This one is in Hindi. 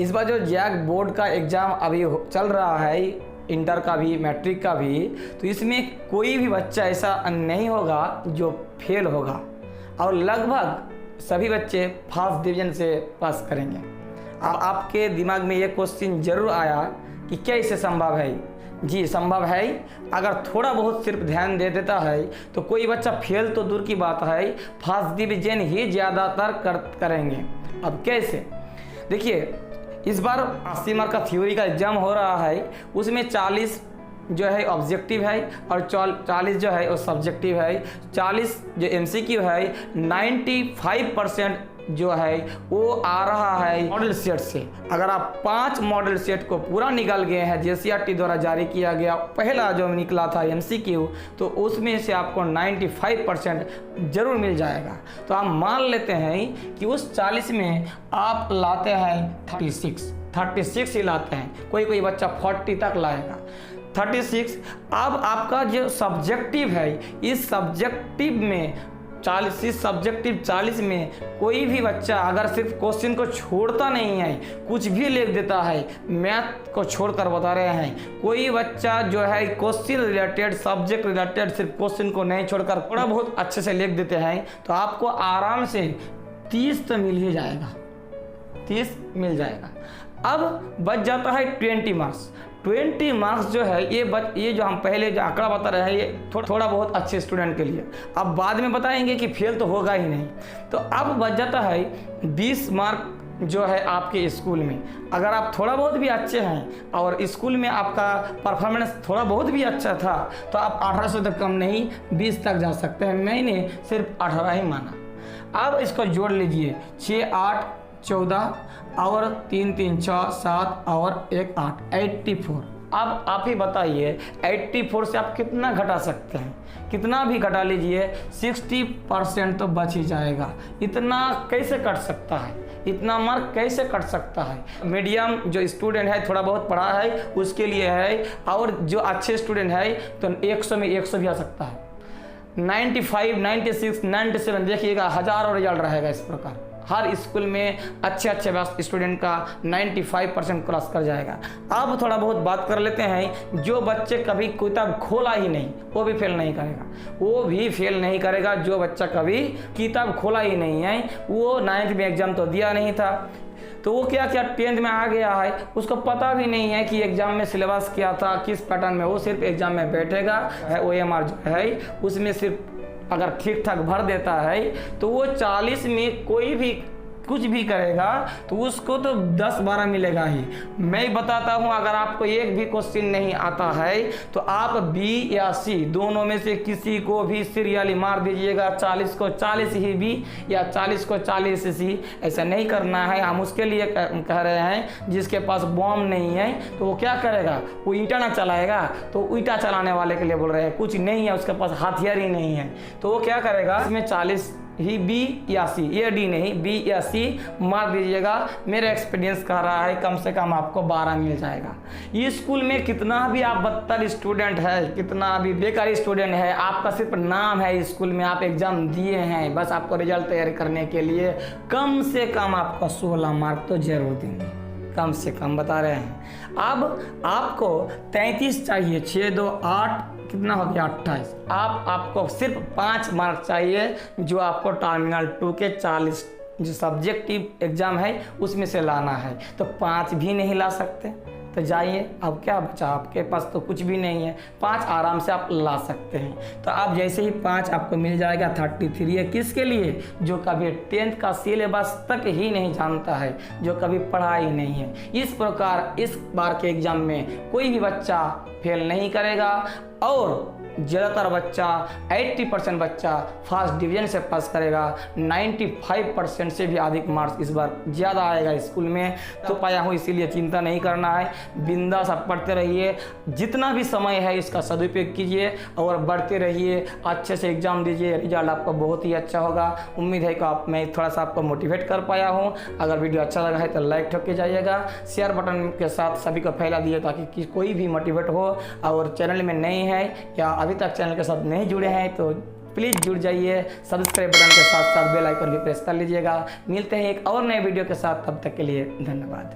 इस बार जो जैक बोर्ड का एग्ज़ाम अभी चल रहा है, इंटर का भी मैट्रिक का भी, तो इसमें कोई भी बच्चा ऐसा नहीं होगा जो फेल होगा और लगभग सभी बच्चे फर्स्ट डिवीज़न से पास करेंगे। अब आपके दिमाग में ये क्वेश्चन ज़रूर आया कि क्या इसे संभव है? जी संभव है। अगर थोड़ा बहुत सिर्फ ध्यान दे देता है तो कोई बच्चा फेल तो दूर की बात है, फर्स्ट डिवीज़न ही ज़्यादातर करेंगे। अब कैसे? देखिए, इस बार 80 मार्क का थ्योरी का एग्ज़ाम हो रहा है, उसमें 40 जो है ऑब्जेक्टिव है और 40 जो है वो सब्जेक्टिव है। 40 जो MCQ है, 95% जो है वो आ रहा है मॉडल सेट से। अगर आप 5 मॉडल सेट को पूरा निकल गए हैं, JCRT द्वारा जारी किया गया पहला जो निकला था MCQ, तो उसमें से आपको 95% जरूर मिल जाएगा। तो आप मान लेते हैं कि उस 40 में आप लाते हैं 36 ही लाते हैं, कोई बच्चा 40 तक लाएगा। 36। अब आपका जो सब्जेक्टिव है, इस सब्जेक्टिव में 40 में कोई भी बच्चा अगर सिर्फ क्वेश्चन को छोड़ता नहीं है, कुछ भी लिख देता है, मैथ को छोड़कर बता रहे हैं, कोई बच्चा जो है क्वेश्चन रिलेटेड, सब्जेक्ट रिलेटेड सिर्फ क्वेश्चन को नहीं छोड़कर थोड़ा बहुत अच्छे से लिख देते हैं, तो आपको आराम से 30 तो मिल ही जाएगा, 30 मिल जाएगा। अब बच जाता है 20 मार्क्स। 20 मार्क्स जो है ये जो हम पहले जो आंकड़ा बता रहे हैं, ये थोड़ा बहुत अच्छे स्टूडेंट के लिए। अब बाद में बताएंगे कि फेल तो होगा ही नहीं। तो अब बच जाता है 20 मार्क जो है आपके स्कूल में। अगर आप थोड़ा बहुत भी अच्छे हैं और स्कूल में आपका परफॉर्मेंस थोड़ा बहुत भी अच्छा था, तो आप 18 से तक कम नहीं 20 तक जा सकते हैं। मैंने सिर्फ 18 ही माना। अब इसको जोड़ लीजिए, 6 8 14 और 3 3 6 7 और 1 8, 84। अब आप ही बताइए 84 से आप कितना घटा सकते हैं? कितना भी घटा लीजिए, 60% तो बच ही जाएगा। इतना कैसे कट सकता है? इतना मार्क कैसे कट सकता है? मीडियम जो स्टूडेंट है, थोड़ा बहुत पढ़ा है, उसके लिए है, और जो अच्छे स्टूडेंट है तो 100 में 100 भी आ सकता है। 95 96 97 देखिएगा, हज़ारों रिजल्ट रहेगा। इस प्रकार हर स्कूल में अच्छे स्टूडेंट का 95% क्रॉस कर जाएगा। अब थोड़ा बहुत बात कर लेते हैं, जो बच्चे कभी किताब खोला ही नहीं वो भी फेल नहीं करेगा। जो बच्चा कभी किताब खोला ही नहीं है, वो 9th में एग्जाम तो दिया नहीं था, तो वो क्या 10th में आ गया है, उसको पता भी नहीं है कि एग्जाम में सिलेबस क्या था, किस पैटर्न में। वो सिर्फ एग्जाम में बैठेगा, OMR जो है उसमें सिर्फ अगर ठीक ठाक भर देता है तो वो 40 में कोई भी कुछ भी करेगा तो उसको तो 10-12 मिलेगा ही। मैं बताता हूँ, अगर आपको एक भी क्वेश्चन नहीं आता है तो आप B या C दोनों में से किसी को भी सीरियली मार दीजिएगा। 40 को 40 ही B या 40 को 40 C। ऐसा नहीं करना है। हम उसके लिए कह रहे हैं, जिसके पास बॉम्ब नहीं है तो वो क्या करेगा? वो ईंटा ना चलाएगा, तो ईंटा चलाने वाले के लिए बोल रहे हैं। कुछ नहीं है, उसके पास हथियार ही नहीं है, तो वो क्या करेगा? इसमें 40 ही B या C, ये D नहीं, B या C मार दीजिएगा। मेरा एक्सपीरियंस कह रहा है कम से कम आपको 12 मिल जाएगा। ये स्कूल में कितना भी आप बदतर स्टूडेंट है, कितना भी बेकारी स्टूडेंट है, आपका सिर्फ नाम है स्कूल में, आप एग्जाम दिए हैं, बस आपको रिजल्ट तैयार करने के लिए कम से कम आपको 16 मार्क तो जरूर देंगे, कम से कम बता रहे हैं। अब आपको 33 चाहिए, 6 2 8 कितना हो गया 28। आपको सिर्फ 5 मार्क चाहिए, जो आपको टर्मिनल 2 के 40 जो सब्जेक्टिव एग्जाम है उसमें से लाना है। तो 5 भी नहीं ला सकते तो जाइए, अब क्या बचा? आपके पास तो कुछ भी नहीं है। 5 आराम से आप ला सकते हैं। तो आप जैसे ही 5 आपको मिल जाएगा, 33 है। किसके लिए? जो कभी 10th का सिलेबस तक ही नहीं जानता है, जो कभी पढ़ा ही नहीं है। इस प्रकार इस बार के एग्जाम में कोई भी बच्चा फेल नहीं करेगा और ज़्यादातर बच्चा 80% बच्चा फर्स्ट डिवीज़न से पास करेगा। 95% से भी अधिक मार्क्स इस बार ज़्यादा आएगा स्कूल में। तो पाया हूँ, इसीलिए चिंता नहीं करना है, बिंदास आप पढ़ते रहिए। जितना भी समय है इसका सदुपयोग कीजिए और बढ़ते रहिए, अच्छे से एग्ज़ाम दीजिए, रिजल्ट आपका बहुत ही अच्छा होगा। उम्मीद है कि मैं थोड़ा सा आपको मोटिवेट कर पाया हूँ। अगर वीडियो अच्छा लगा है तो लाइक ठोक के जाइएगा, शेयर बटन के साथ सभी को फैला दिए ताकि कोई भी मोटिवेट हो। और चैनल में नए हैं या अभी तक चैनल के साथ नहीं जुड़े हैं तो प्लीज़ जुड़ जाइए। सब्सक्राइब बटन के साथ साथ बेल आइकन भी प्रेस कर लीजिएगा। मिलते हैं एक और नए वीडियो के साथ, तब तक के लिए धन्यवाद।